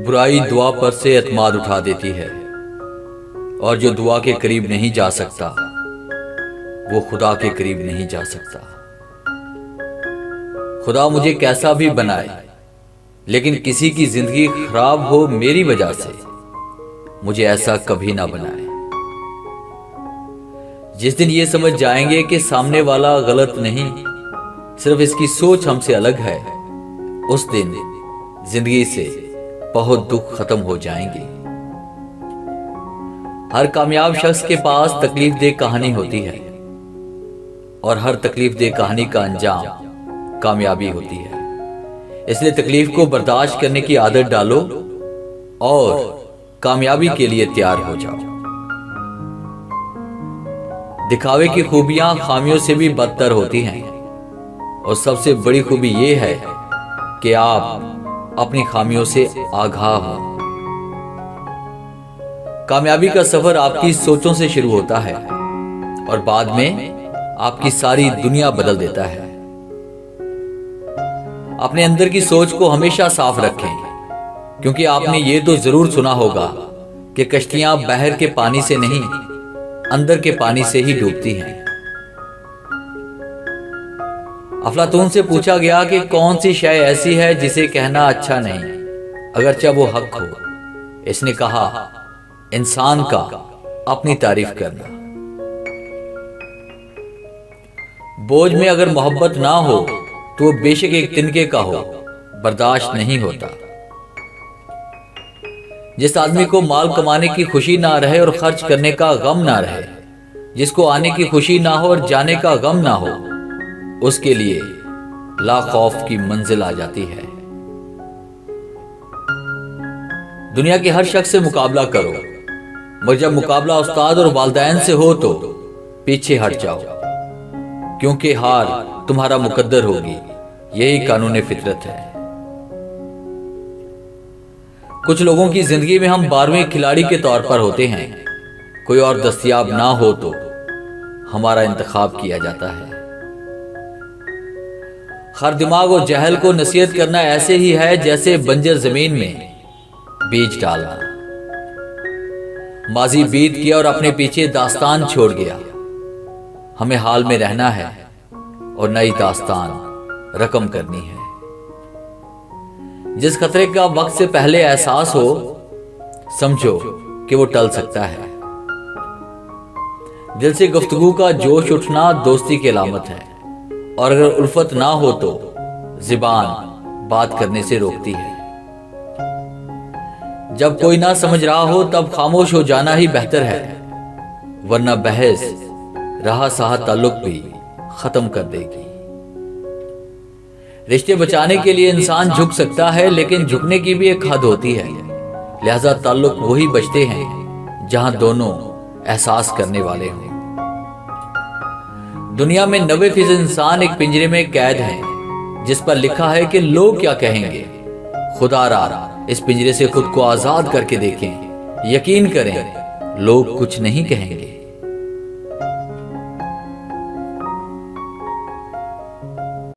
बुराई दुआ पर से एतमाद उठा देती है, और जो दुआ के करीब नहीं जा सकता वो खुदा के करीब नहीं जा सकता। खुदा मुझे कैसा भी बनाए, लेकिन किसी की जिंदगी खराब हो मेरी वजह से, मुझे ऐसा कभी ना बनाए। जिस दिन ये समझ जाएंगे कि सामने वाला गलत नहीं, सिर्फ इसकी सोच हमसे अलग है, उस दिन जिंदगी से बहुत दुख खत्म हो जाएंगे। हर कामयाब शख्स के पास तकलीफ दे कहानी होती है, और हर तकलीफ दे कहानी का अंजाम कामयाबी होती है। इसलिए तकलीफ को बर्दाश्त करने की आदत डालो और कामयाबी के लिए तैयार हो जाओ। दिखावे की खूबियां खामियों से भी बदतर होती हैं, और सबसे बड़ी खूबी यह है कि आप अपनी खामियों से आगाह हो। कामयाबी का सफर आपकी सोचों से शुरू होता है और बाद में आपकी सारी दुनिया बदल देता है। अपने अंदर की सोच को हमेशा साफ रखें, क्योंकि आपने ये तो जरूर सुना होगा कि कश्तियां बहर के पानी से नहीं, अंदर के पानी से ही डूबती हैं। अफलातून से पूछा गया कि कौन सी शय ऐसी है जिसे कहना अच्छा नहीं, अगरचे वो हक हो। इसने कहा, इंसान का अपनी तारीफ करना। बोझ में अगर मोहब्बत ना हो तो वो बेशक एक तिनके का हो, बर्दाश्त नहीं होता। जिस आदमी को माल कमाने की खुशी ना रहे और खर्च करने का गम ना रहे, जिसको आने की खुशी ना हो और जाने का गम ना हो, उसके लिए ला खौफ की मंजिल आ जाती है। दुनिया के हर शख्स से मुकाबला करो, मगर जब मुकाबला उस्ताद और वालिदैन से हो तो पीछे हट जाओ, क्योंकि हार तुम्हारा मुकद्दर होगी। यही कानून फितरत है। कुछ लोगों की जिंदगी में हम 12वें खिलाड़ी के तौर पर होते हैं। कोई और दस्तयाब ना हो तो हमारा इंतखाब किया जाता है। हर दिमाग और जहल को नसीहत करना ऐसे ही है जैसे बंजर जमीन में बीज डालना। माजी बीत गया और अपने पीछे दास्तान छोड़ गया। हमें हाल में रहना है और नई दास्तान रकम करनी है। जिस खतरे का वक्त से पहले एहसास हो, समझो कि वो टल सकता है। दिल से गुफ्तगू का जोश उठना दोस्ती की अलामत है, और अगर उल्फत ना हो तो ज़ुबान बात करने से रोकती है। जब कोई ना समझ रहा हो तब खामोश हो जाना ही बेहतर है, वरना बहस रहा सहा ताल्लुक भी खत्म कर देगी। रिश्ते बचाने के लिए इंसान झुक सकता है, लेकिन झुकने की भी एक हद होती है। लिहाजा ताल्लुक वही बचते हैं जहां दोनों एहसास करने वाले हों। दुनिया में 90% इंसान एक पिंजरे में कैद हैं, जिस पर लिखा है कि लोग क्या कहेंगे। खुदारा इस पिंजरे से खुद को आजाद करके देखें, यकीन करें लोग कुछ नहीं कहेंगे।